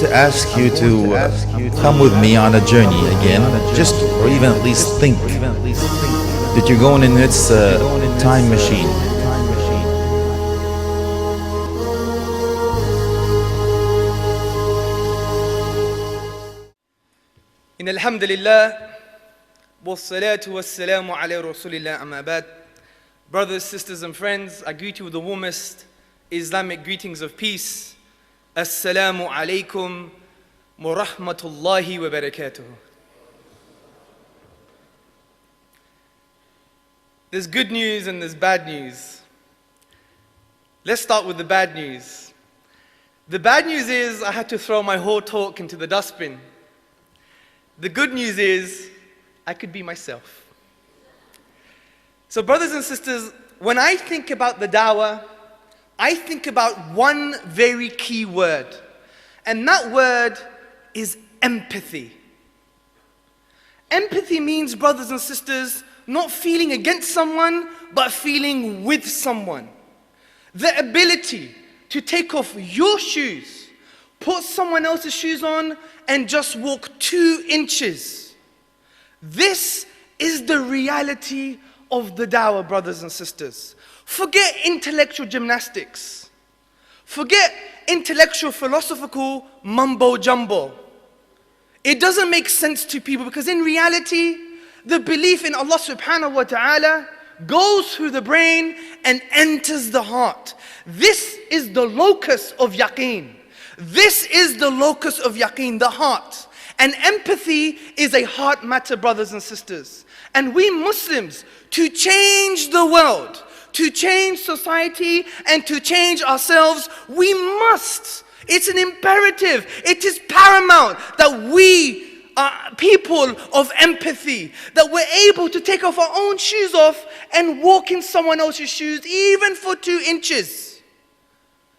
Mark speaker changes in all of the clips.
Speaker 1: to ask you to come with me on a journey again, just or even at least think that you're going in its time machine.
Speaker 2: إن الحمد لله والصلاة والسلام على رسول الله أما بعد. Brothers, sisters and friends, I greet you with the warmest Islamic greetings of peace. Assalamu alaikum wa rahmatullahi wa barakatuh. There's good news and there's bad news. Let's start with the bad news. The bad news is I had to throw my whole talk into the dustbin. The good news is I could be myself. So brothers and sisters, when I think about the Dawah, I think about one very key word. And that word is empathy. Empathy means, brothers and sisters, not feeling against someone, but feeling with someone. The ability to take off your shoes, put someone else's shoes on, and just walk 2 inches. This is the reality of the Dawah, brothers and sisters. Forget intellectual gymnastics. Forget intellectual philosophical mumbo jumbo. It doesn't make sense to people because in reality, the belief in Allah subhanahu wa ta'ala goes through the brain and enters the heart. This is the locus of yaqeen. This is the locus of yaqeen, the heart. And empathy is a heart matter, brothers and sisters. And we Muslims, to change the world, to change society, and to change ourselves, we must. It's an imperative. It is paramount that we are people of empathy, that we're able to take off our own shoes off and walk in someone else's shoes, even for 2 inches.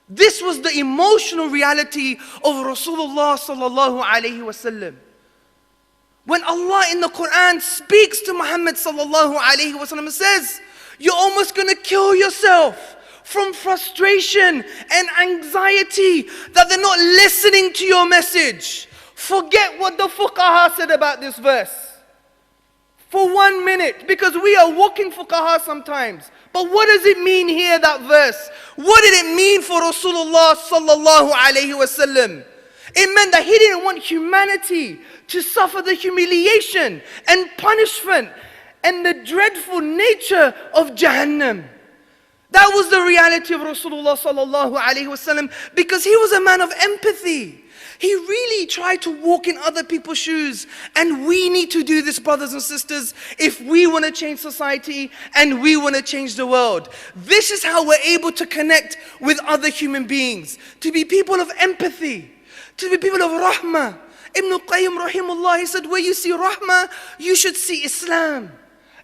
Speaker 2: This was the emotional reality of Rasulullah sallallahu alaihi wasallam. When Allah in the Quran speaks to Muhammad sallallahu alaihi wasallam and says, you're almost going to kill yourself from frustration and anxiety that they're not listening to your message. Forget what the fuqaha said about this verse for 1 minute, because we are walking fuqaha sometimes. But what does it mean here, that verse? What did it mean for Rasulullah sallallahu alaihi wasallam? It meant that he didn't want humanity to suffer the humiliation and punishment and the dreadful nature of Jahannam. That was the reality of Rasulullah sallallahu alaihi wasallam, because he was a man of empathy. He really tried to walk in other people's shoes. And we need to do this, brothers and sisters, if we want to change society and we want to change the world. This is how we're able to connect with other human beings, to be people of empathy, to be people of rahmah. Ibn Qayyim rahimullah, he said, where you see rahmah, you should see Islam.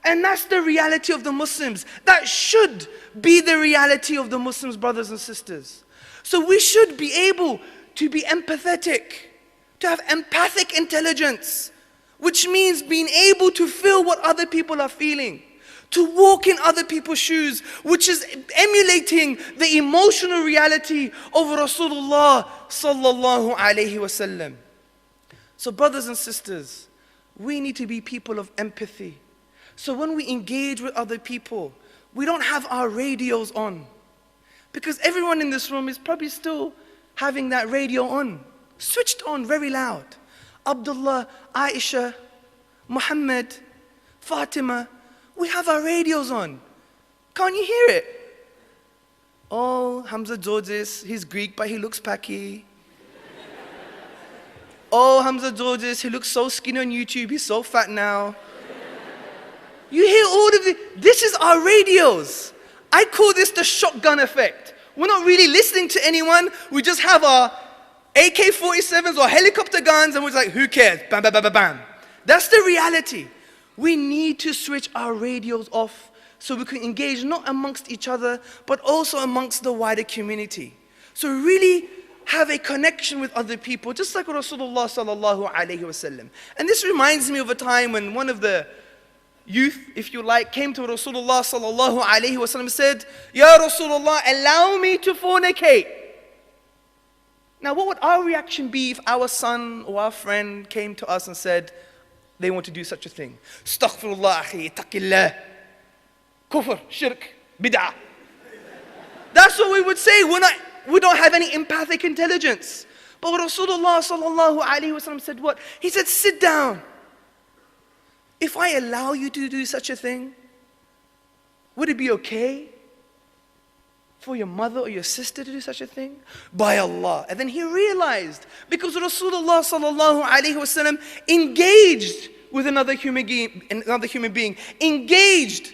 Speaker 2: And that's the reality of the Muslims. That should be the reality of the Muslims, brothers and sisters. So we should be able to be empathetic, to have empathic intelligence, which means being able to feel what other people are feeling, to walk in other people's shoes, which is emulating the emotional reality of Rasulullah sallallahu alaihi wasallam. So brothers and sisters, we need to be people of empathy. So when we engage with other people, we don't have our radios on. Because everyone in this room is probably still having that radio on, switched on very loud. Abdullah, Aisha, Muhammad, Fatima, we have our radios on. Can't you hear it? Oh, Hamza Tzortzis, he's Greek but he looks Paki. Oh, Hamza Tzortzis, he looks so skinny on YouTube, he's so fat now. You hear all of this is our radios. I call this the shotgun effect. We're not really listening to anyone. We just have our AK-47s or helicopter guns and we're just like, who cares? Bam, bam, bam, bam, bam. That's the reality. We need to switch our radios off so we can engage not amongst each other, but also amongst the wider community. So really have a connection with other people, just like Rasulullah sallallahu alaihi wasallam. And this reminds me of a time when one of the youth, if you like, came to Rasulullah sallallahu alaihi wasallam and said, Ya Rasulullah, allow me to fornicate. Now, what would our reaction be if our son or our friend came to us and said they want to do such a thing? Astaghfirullah, akhi, taqillah. Kufr, shirk, bid'ah. That's what we would say. We don't have any empathic intelligence. But Rasulullah sallallahu alaihi wasallam said what? He said, sit down. If I allow you to do such a thing, would it be okay for your mother or your sister to do such a thing? By Allah. And then he realized, because Rasulullah sallallahu alaihi wasallam engaged with another human being, engaged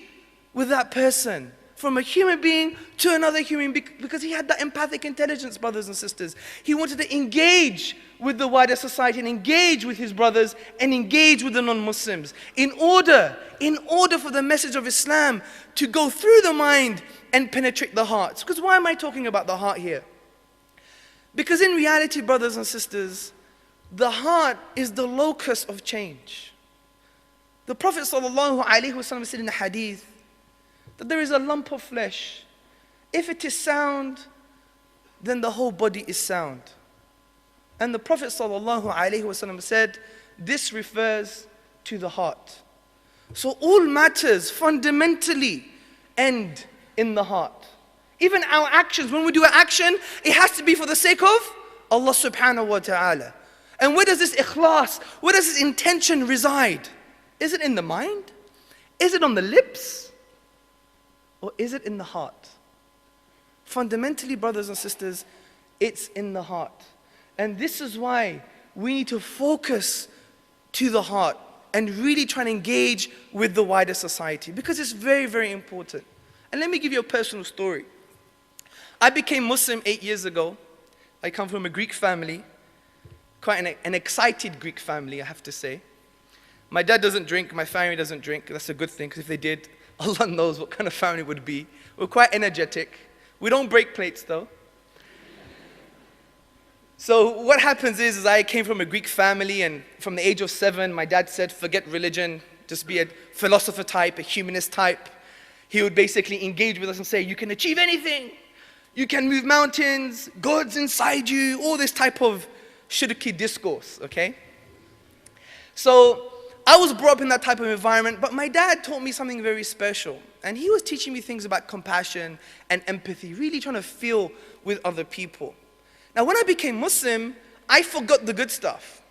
Speaker 2: with that person, from a human being to another human being, because he had that empathic intelligence, brothers and sisters. He wanted to engage with the wider society and engage with his brothers and engage with the non-Muslims in order for the message of Islam to go through the mind and penetrate the hearts. Because why am I talking about the heart here? Because in reality, brothers and sisters, the heart is the locus of change. The Prophet ﷺ said in the hadith that there is a lump of flesh. If it is sound, then the whole body is sound. And the Prophet ﷺ said, this refers to the heart. So all matters fundamentally end in the heart. Even our actions, when we do an action, it has to be for the sake of Allah subhanahu wa ta'ala. And where does this ikhlas, where does this intention reside? Is it in the mind? Is it on the lips? Or is it in the heart? Fundamentally, brothers and sisters, it's in the heart. And this is why we need to focus to the heart and really try and engage with the wider society, because it's very, very important. And let me give you a personal story. I became Muslim 8 years ago. I come from a Greek family, quite an excited Greek family, I have to say. My dad doesn't drink, my family doesn't drink. That's a good thing, because if they did, Allah knows what kind of family it would be. We're quite energetic. We don't break plates though. So what happens is I came from a Greek family, and from the age of 7, my dad said, forget religion, just be a philosopher type, a humanist type. He would basically engage with us and say, you can achieve anything. You can move mountains, God's inside you, all this type of shirki discourse, okay? So I was brought up in that type of environment, but my dad taught me something very special. And he was teaching me things about compassion and empathy, really trying to feel with other people. Now, when I became Muslim, I forgot the good stuff.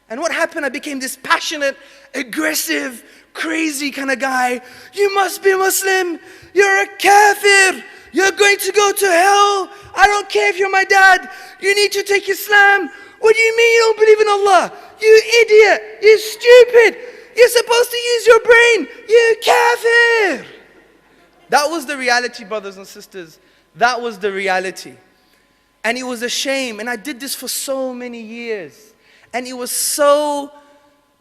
Speaker 2: And what happened? I became this passionate, aggressive, crazy kind of guy. You must be Muslim. You're a kafir. You're going to go to hell. I don't care if you're my dad. You need to take Islam. What do you mean you don't believe in Allah? You idiot. You stupid. You're supposed to use your brain. You kafir. That was the reality, brothers and sisters. That was the reality. And it was a shame. And I did this for so many years. And it was so,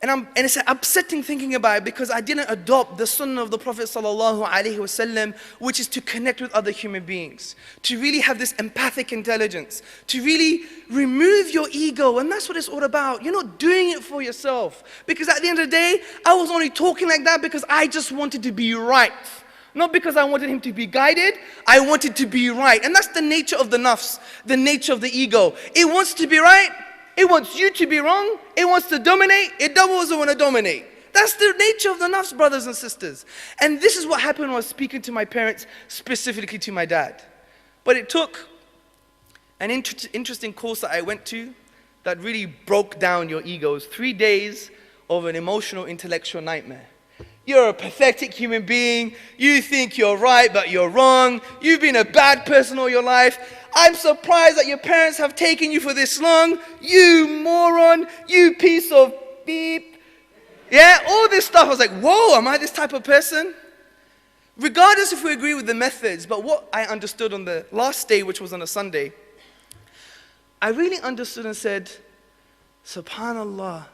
Speaker 2: and it's upsetting thinking about it, because I didn't adopt the sunnah of the Prophet sallallahu alaihi wasallam, which is to connect with other human beings, to really have this empathic intelligence, to really remove your ego. And that's what it's all about. You're not doing it for yourself. Because at the end of the day, I was only talking like that because I just wanted to be right. Not because I wanted him to be guided, I wanted to be right. And that's the nature of the nafs, the nature of the ego. It wants to be right, it wants you to be wrong, it wants to dominate, it doesn't want to dominate. That's the nature of the nafs, brothers and sisters. And this is what happened when I was speaking to my parents, specifically to my dad. But it took an interesting course that I went to that really broke down your egos. 3 days of an emotional, intellectual nightmare. You're a pathetic human being. You think you're right, but you're wrong. You've been a bad person all your life. I'm surprised that your parents have taken you for this long. You moron. You piece of beep. Yeah, all this stuff. I was like, whoa, am I this type of person? Regardless if we agree with the methods, but what I understood on the last day, which was on a Sunday, I really understood and said, SubhanAllah,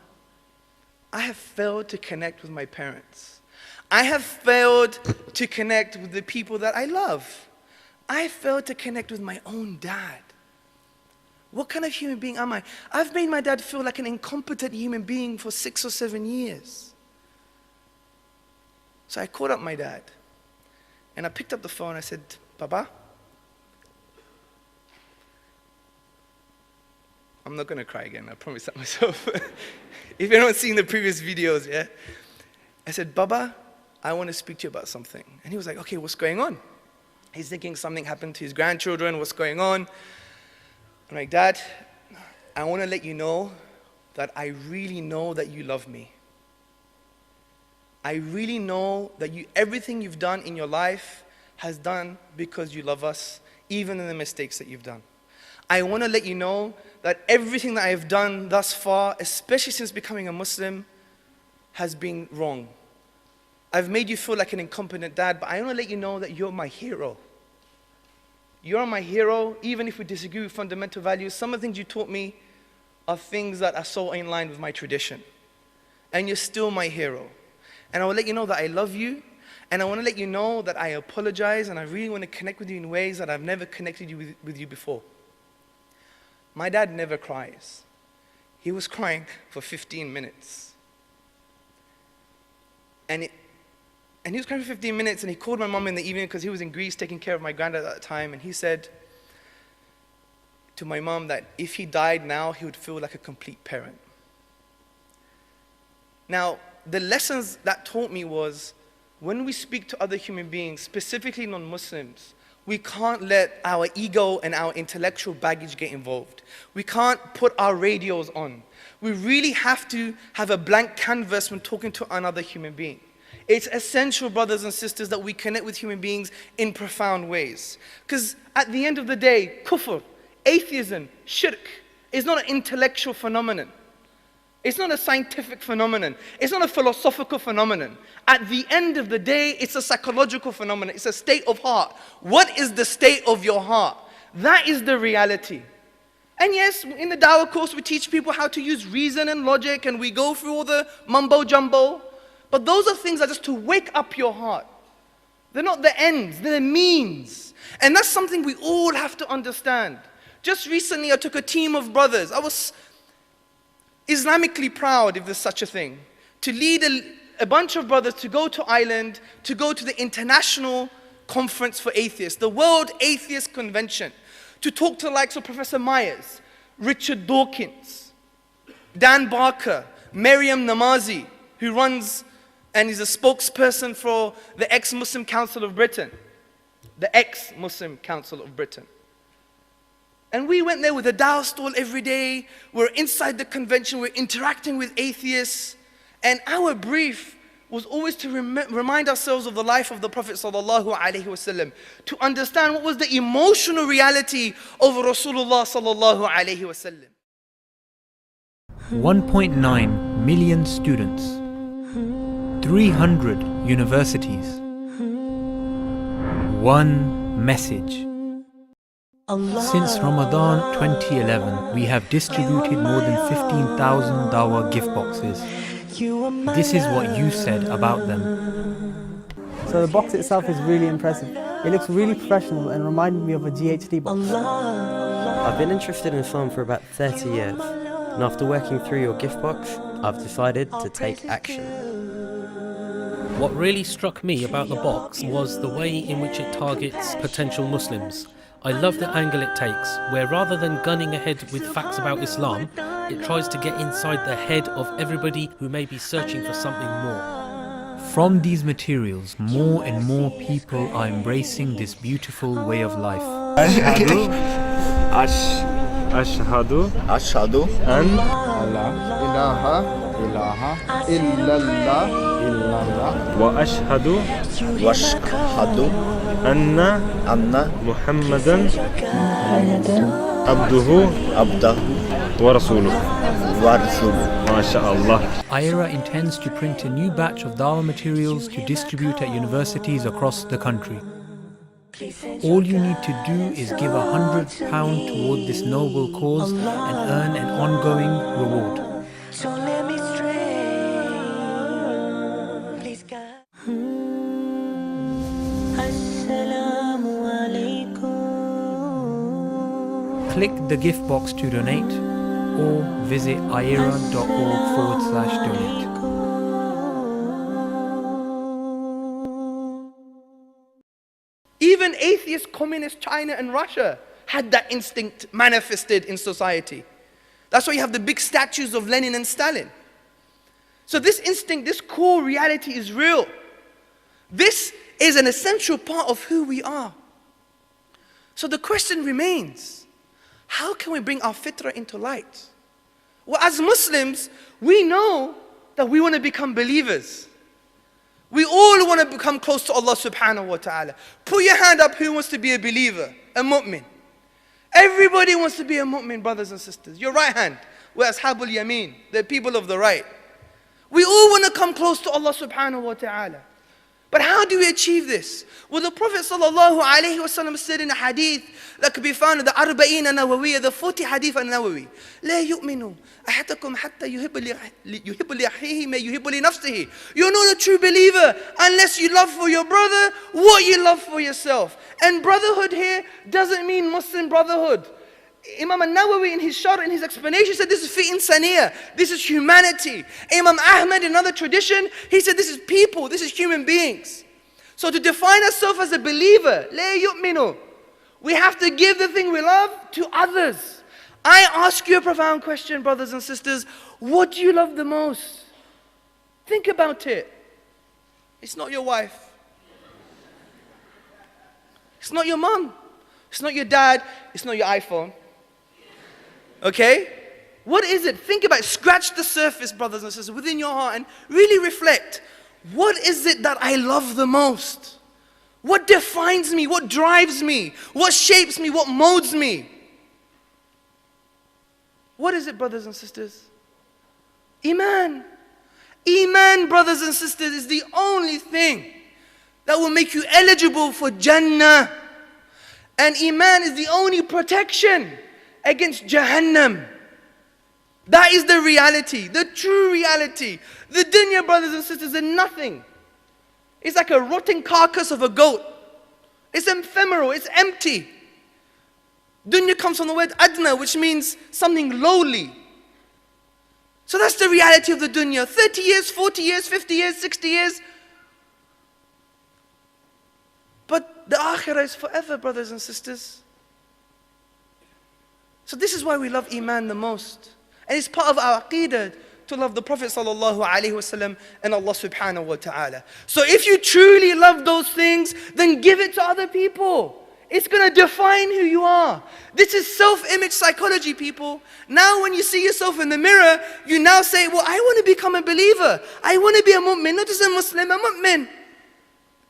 Speaker 2: I have failed to connect with my parents. I have failed to connect with the people that I love. I failed to connect with my own dad. What kind of human being am I? I've made my dad feel like an incompetent human being for 6 or 7 years. So I called up my dad. And I picked up the phone. I said, Baba, I'm not going to cry again, I promise that myself. If you're not seeing the previous videos, yeah? I said, Baba, I want to speak to you about something. And he was like, okay, what's going on? He's thinking something happened to his grandchildren, what's going on? I'm like, Dad, I want to let you know that I really know that you love me. I really know that everything you've done in your life has done because you love us, even in the mistakes that you've done. I want to let you know that everything that I have done thus far, especially since becoming a Muslim, has been wrong. I've made you feel like an incompetent dad, but I want to let you know that you're my hero. You're my hero, even if we disagree with fundamental values. Some of the things you taught me are things that are so in line with my tradition. And you're still my hero. And I will let you know that I love you, and I want to let you know that I apologize, and I really want to connect with you in ways that I've never connected with you before. My dad never cries. He was crying for 15 minutes. And he was crying for 15 minutes, and he called my mom in the evening because he was in Greece taking care of my granddad at that time, and he said to my mom that if he died now, he would feel like a complete parent. Now, the lessons that taught me was, when we speak to other human beings, specifically non-Muslims, we can't let our ego and our intellectual baggage get involved. We can't put our radios on. We really have to have a blank canvas when talking to another human being. It's essential, brothers and sisters, that we connect with human beings in profound ways. Because at the end of the day, kufr, atheism, shirk, is not an intellectual phenomenon. It's not a scientific phenomenon. It's not a philosophical phenomenon. At the end of the day, it's a psychological phenomenon. It's a state of heart. What is the state of your heart? That is the reality. And yes, in the Dawah course, we teach people how to use reason and logic, and we go through all the mumbo-jumbo. But those are things that are just to wake up your heart. They're not the ends, they're the means. And that's something we all have to understand. Just recently, I took a team of brothers. I was Islamically proud, if there's such a thing, to lead a bunch of brothers to go to Ireland, to go to the International Conference for Atheists, the World Atheist Convention, to talk to the likes of Professor Myers, Richard Dawkins, Dan Barker, Maryam Namazi, who runs and is a spokesperson for the ex-Muslim Council of Britain, the ex-Muslim Council of Britain. And we went there with a dawah stall every day. We're inside the convention, we're interacting with atheists. And our brief was always to remind ourselves of the life of the Prophet ﷺ, to understand what was the emotional reality of Rasulullah ﷺ.
Speaker 3: 1.9 million students, 300 universities, one message. Since Ramadan 2011, we have distributed more than 15,000 Dawah gift boxes. This is what you said about them.
Speaker 4: So the box itself is really impressive. It looks really professional and reminded me of a GHD box.
Speaker 5: I've been interested in Islam for about 30 years, and after working through your gift box, I've decided to take action.
Speaker 6: What really struck me about the box was the way in which it targets potential Muslims. I love the angle it takes, where rather than gunning ahead with facts about Islam, it tries to get inside the head of everybody who may be searching for something more.
Speaker 3: From these materials, more and more people are embracing this beautiful way of life.
Speaker 7: أشهد أن لا إله إلا الله وأشهد أن محمدا عبده ورسوله ما شاء الله.
Speaker 3: IRA intends to print a new batch of Dawah materials to distribute at universities across the country. All you need to do is give £100 toward this noble cause and earn an ongoing reward.
Speaker 8: So let me stray, please God. Assalamu alaikum.
Speaker 3: Click the gift box to donate or visit aira.org/donate.
Speaker 2: Even atheist communist China and Russia had that instinct manifested in society. That's why you have the big statues of Lenin and Stalin. So this instinct, this core reality is real. This is an essential part of who we are. So the question remains, how can we bring our fitrah into light? Well, as Muslims, we know that we want to become believers. We all want to become close to Allah subhanahu wa ta'ala. Put your hand up, who wants to be a believer, a mu'min? Everybody wants to be a mu'min, brothers and sisters. Your right hand, we're ashabul yameen, the people of the right. We all want to come close to Allah subhanahu wa ta'ala. But how do we achieve this? Well, the Prophet sallallahu alayhi wa sallam said in a hadith that could be found in the Arba'een Nawawiyya, the 40 hadith al-Nawawi, لا يؤمن أحدكم حتى يحب لأخيه ما يحب لنفسه. You're not a true believer unless you love for your brother what you love for yourself. And brotherhood here doesn't mean Muslim brotherhood. Imam al-Nawawi in his sharh, in his explanation, said this is fi insaniya, this is humanity. Imam Ahmad in another tradition, he said this is people, this is human beings. So to define ourselves as a believer, la yu'minu, we have to give the thing we love to others. I ask you a profound question, brothers and sisters, what do you love the most? Think about it. It's not your wife. It's not your mom. It's not your dad. It's not your iPhone. Okay? What is it? Think about it. Scratch the surface, brothers and sisters, within your heart and really reflect. What is it that I love the most? What defines me? What drives me? What shapes me? What molds me? What is it, brothers and sisters? Iman. Iman, brothers and sisters, is the only thing that will make you eligible for Jannah. And Iman is the only protection against Jahannam. That is the reality, the true reality. The dunya, brothers and sisters, is nothing. It's like a rotting carcass of a goat. It's ephemeral, it's empty. Dunya comes from the word adna, which means something lowly. So that's the reality of the dunya. 30 years, 40 years, 50 years, 60 years. But the akhirah is forever, brothers and sisters. So this is why we love Iman the most. And it's part of our aqeedah to love the Prophet sallallahu alaihi wasallam and Allah subhanahu wa ta'ala. So if you truly love those things, then give it to other people. It's going to define who you are. This is self-image psychology, people. Now when you see yourself in the mirror, you now say, well, I want to become a believer. I want to be a mu'min, not just a Muslim, a mu'min.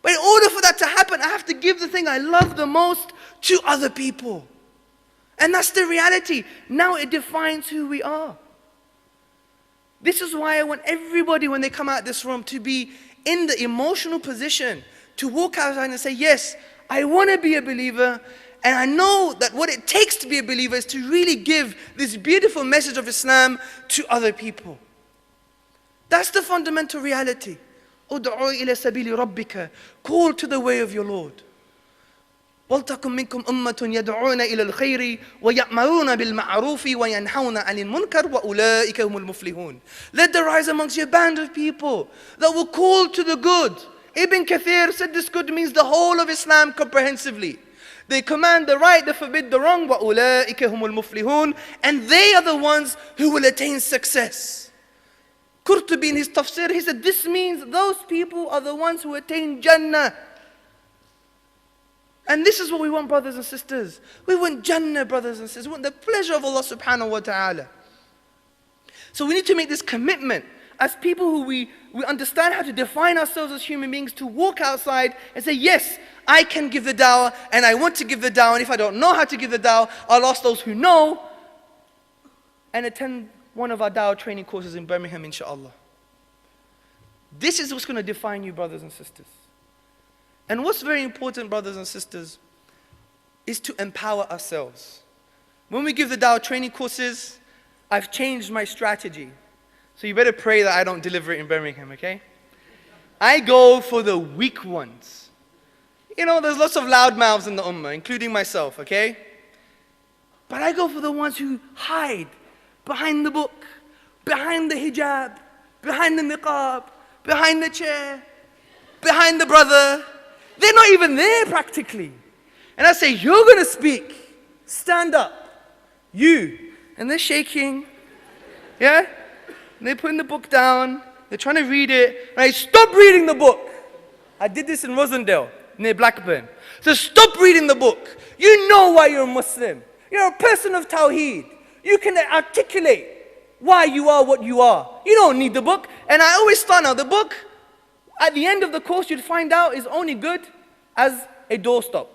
Speaker 2: But in order for that to happen, I have to give the thing I love the most to other people. And that's the reality. Now it defines who we are. This is why I want everybody, when they come out of this room, to be in the emotional position to walk outside and say, yes, I want to be a believer. And I know that what it takes to be a believer is to really give this beautiful message of Islam to other people. That's the fundamental reality. Ud'u ila sabili rabbika. Call to the way of your Lord. وَلْتَكُمْ مِنْكُمْ أُمَّةٌ يَدْعُونَ إِلَى الْخَيْرِ وَيَأْمَرُونَ بِالْمَعْرُوفِ وَيَنْهَوْنَ عَنِ الْمُنْكَرِ وَأُولَٰئِكَ هُمُ الْمُفْلِحُونَ. Let there rise amongst you a band of people that will call to the good. Ibn Kathir said this good means the whole of Islam comprehensively. They command the right, they forbid the wrong. وَأُولَٰئِكَ هُمُ الْمُفْلِحُونَ. And they are the ones who will attain success. Qurtubi in his tafsir, he said this means those people are the ones who attain Jannah. And this is what we want, brothers and sisters. We want Jannah, brothers and sisters. We want the pleasure of Allah subhanahu wa ta'ala. So we need to make this commitment as people who we understand how to define ourselves as human beings, to walk outside and say, yes, I can give the dawah and I want to give the dawah. And if I don't know how to give the dawah, I'll ask those who know and attend one of our dawah training courses in Birmingham, inshallah. This is what's going to define you, brothers and sisters. And what's very important, brothers and sisters, is to empower ourselves. When we give the Dawah training courses, I've changed my strategy. So you better pray that I don't deliver it in Birmingham, okay? I go for the weak ones. You know, there's lots of loudmouths in the ummah, including myself, okay? But I go for the ones who hide behind the book, behind the hijab, behind the niqab, behind the chair, behind the brother. They're not even there practically. And I say, you're going to speak. Stand up. You. and they're shaking, yeah? And they're putting the book down, they're trying to read it, and I stop reading the book. I did this in Rosendale, near Blackburn. So stop reading the book. You know why you're a Muslim. You're a person of Tawheed. You can articulate why you are what you are. You don't need the book. And I always start out, the book, at the end of the course, you'd find out is only good as a doorstop.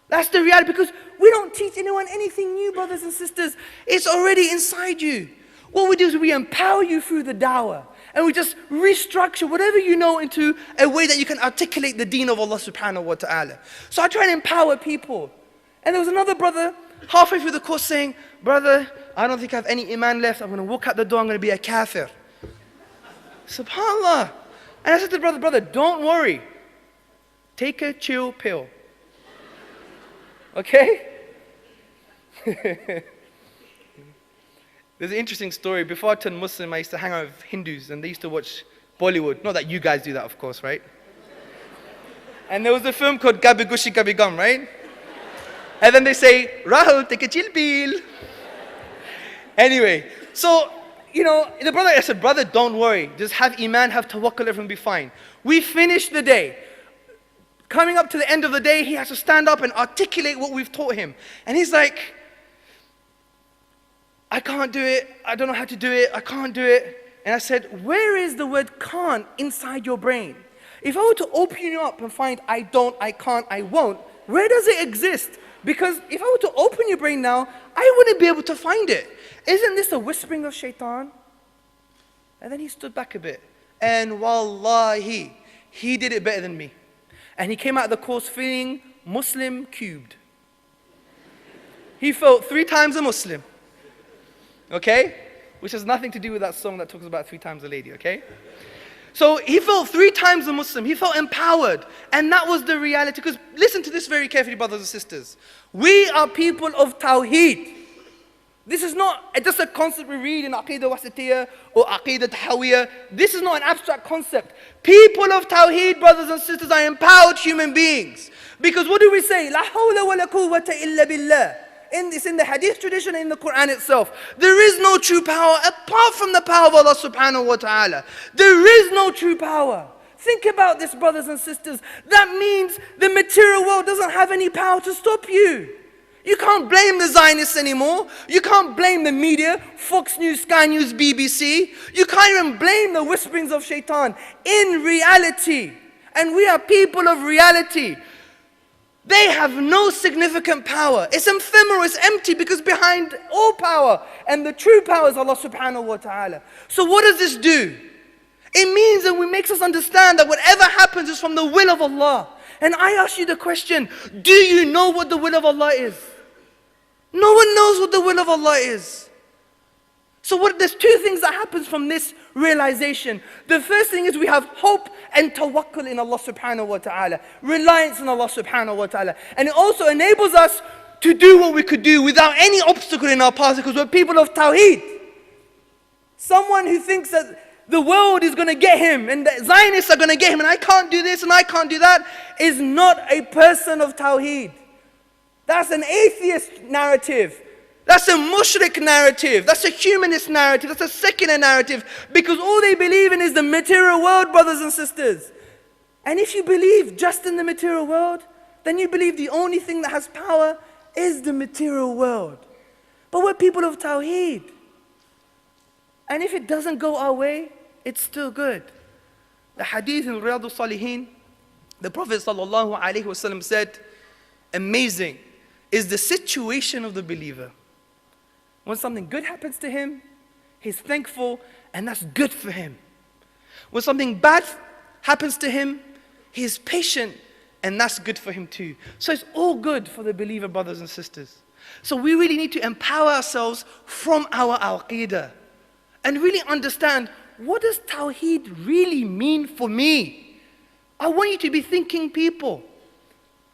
Speaker 2: That's the reality, because we don't teach anyone anything new, brothers and sisters. It's already inside you. What we do is we empower you through the dawah. And we just restructure whatever you know into a way that you can articulate the deen of Allah subhanahu wa ta'ala. So I try and empower people. And there was another brother halfway through the course saying, brother, I don't think I have any iman left. I'm going to walk out the door, I'm going to be a kafir. SubhanAllah. And I said to the brother, don't worry. Take a chill pill. Okay? There's an interesting story. Before I turned Muslim, I used to hang out with Hindus and they used to watch Bollywood. Not that you guys do that, of course, right? And there was a film called Gabi Gushi Gabi Gum, right? And then they say, Rahul, take a chill pill. Anyway, so, the brother, I said, brother, don't worry. Just have iman, have tawakkul, everything will be fine. We finished the day. Coming up to the end of the day, he has to stand up and articulate what we've taught him. And he's like, I can't do it. I don't know how to do it. I can't do it. And I said, where is the word can't inside your brain? If I were to open you up and find I don't, I can't, I won't, where does it exist? Because if I were to open your brain now, I wouldn't be able to find it. Isn't this a whispering of shaitan? And then he stood back a bit. And wallahi, he did it better than me. And he came out of the course feeling Muslim cubed. He felt 3 times a Muslim. Okay? Which has nothing to do with that song that talks about 3 times a lady, okay? So he felt 3 times a Muslim. He felt empowered. And that was the reality. Because listen to this very carefully, brothers and sisters. We are people of Tawheed. This is not just a concept we read in Aqidah Wasitiyah or Aqidah Tahawiyah. This is not an abstract concept. People of Tawheed, brothers and sisters, are empowered human beings. Because what do we say? La hawla wa la quwwata illa billah. It's in the hadith tradition, in the Quran itself. There is no true power apart from the power of Allah subhanahu wa ta'ala. There is no true power. Think about this, brothers and sisters. That means the material world doesn't have any power to stop you. You can't blame the Zionists anymore. You can't blame the media, Fox News, Sky News, BBC. You can't even blame the whisperings of shaitan. In reality, and we are people of reality, they have no significant power. It's ephemeral, it's empty, because behind all power and the true power is Allah subhanahu wa ta'ala. So what does this do? It means that it makes us understand that whatever happens is from the will of Allah. And I ask you the question, do you know what the will of Allah is? No one knows what the will of Allah is. So there's 2 things that happens from this realization. The first thing is we have hope and tawakkul in Allah subhanahu wa ta'ala. Reliance on Allah subhanahu wa ta'ala. And it also enables us to do what we could do without any obstacle in our path, because we're people of Tawheed. Someone who thinks that the world is going to get him and the Zionists are going to get him and I can't do this and I can't do that is not a person of Tawheed. That's an atheist narrative. That's a mushrik narrative. That's a humanist narrative. That's a secular narrative. Because all they believe in is the material world, brothers and sisters. And if you believe just in the material world, then you believe the only thing that has power is the material world. But we're people of Tawheed. And if it doesn't go our way, it's still good. The hadith in Riyadh al-Salihin, the Prophet ﷺ said, amazing is the situation of the believer. When something good happens to him, he's thankful, and that's good for him. When something bad happens to him, he's patient, and that's good for him too. So it's all good for the believer, brothers and sisters. So we really need to empower ourselves from our aqidah and really understand, what does Tawheed really mean for me? I want you to be thinking people.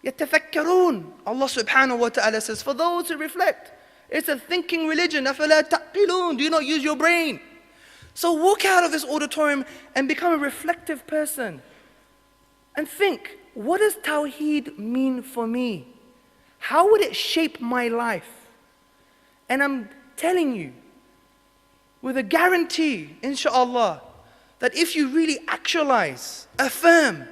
Speaker 2: يَتَفَكَّرُونَ Allah subhanahu wa ta'ala says, for those who reflect. It's a thinking religion. أَفَلَا تَعْقِلُونَ Do you not use your brain? So walk out of this auditorium and become a reflective person. And think, what does Tawheed mean for me? How would it shape my life? And I'm telling you with a guarantee, inshallah, that if you really actualize, affirm,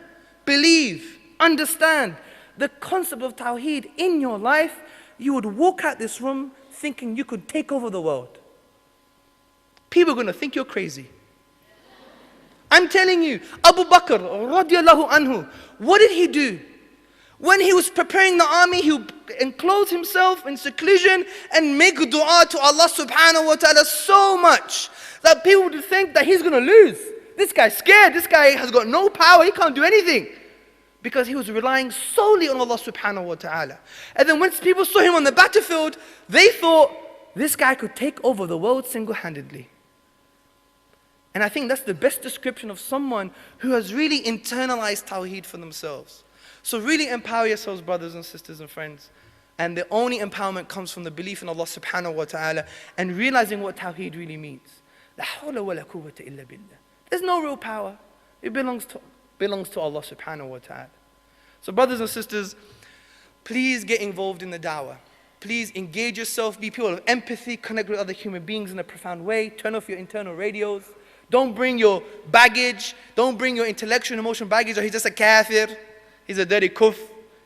Speaker 2: believe, understand the concept of Tawheed in your life, you would walk out this room thinking you could take over the world. People are going to think you're crazy. I'm telling you, Abu Bakr radiallahu anhu, what did he do? When he was preparing the army, he would enclose himself in seclusion and make dua to Allah subhanahu wa ta'ala so much that people would think that he's going to lose. This guy's scared, this guy has got no power, he can't do anything. Because he was relying solely on Allah subhanahu wa ta'ala. And then once people saw him on the battlefield, they thought this guy could take over the world single-handedly. And I think that's the best description of someone who has really internalized Tawheed for themselves. So really empower yourselves, brothers and sisters and friends. And the only empowerment comes from the belief in Allah subhanahu wa ta'ala and realizing what Tawheed really means. La hawla wa la quwwata illa billah. There's no real power. It belongs to Allah subhanahu wa ta'ala. So brothers and sisters, please get involved in the dawah. Please engage yourself, be people of empathy, connect with other human beings in a profound way, turn off your internal radios. Don't bring your baggage, don't bring your intellectual and emotional baggage, or he's just a kafir, he's a dirty kuf,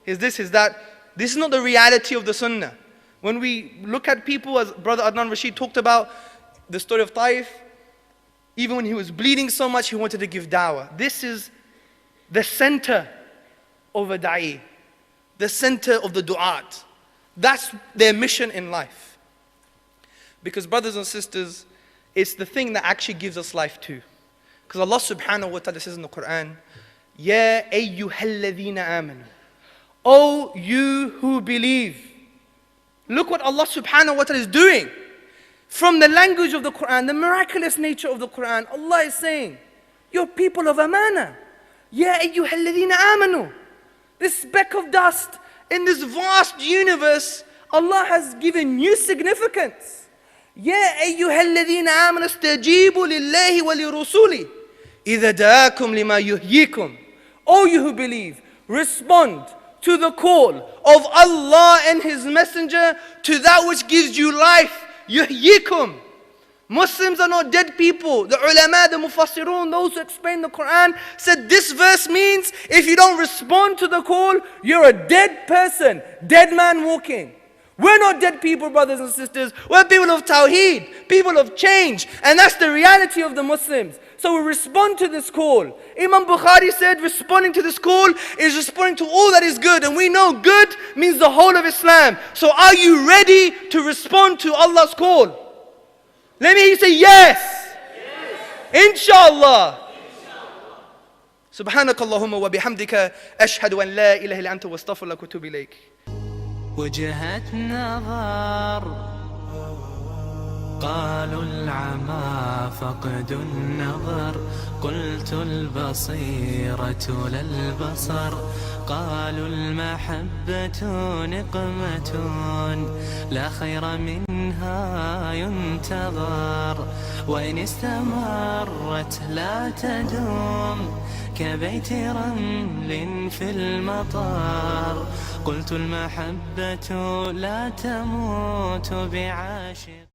Speaker 2: he's this, he's that. This is not the reality of the sunnah. When we look at people, as Brother Adnan Rashid talked about, the story of Taif, even when he was bleeding so much, he wanted to give dawah. This is the center of a da'i, the center of the du'at. That's their mission in life. Because brothers and sisters, it's the thing that actually gives us life too. Because Allah subhanahu wa ta'ala says in the Quran, Ya ayyuhalladhina amanu. O you who believe. Look what Allah subhanahu wa ta'ala is doing. From the language of the Quran, the miraculous nature of the Quran, Allah is saying, you're people of amana. Ya ayyuhalladhina amanu. This speck of dust in this vast universe, Allah has given new significance. يا أيها الذين آمنوا استجيبوا لله ولرسوله إذا دعاكم لما يحييكم. O you who believe, respond to the call of Allah and His Messenger to that which gives you life. يحييكم. Muslims are not dead people. The ulama, the mufassirun, those who explain the Quran said this verse means if you don't respond to the call, you're a dead person, dead man walking. We're not dead people, brothers and sisters. We're people of Tawheed, people of change. And that's the reality of the Muslims. So we respond to this call. Imam Bukhari said responding to this call is responding to all that is good. And we know good means the whole of Islam. So are you ready to respond to Allah's call? Let me hear you say yes. Inshallah. Subhanakallahumma wa bihamdika ashhadu an la ilaha illa anta wa astaghfiruka wa atubu ilayk.
Speaker 8: وجهة نظر قالوا العمى فقد النظر قلت البصيرة للبصر قالوا المحبة نقمة لا خير منها ينتظر وإن استمرت لا تدوم كبيت رمل في المطار قلت المحبة لا تموت بعاشق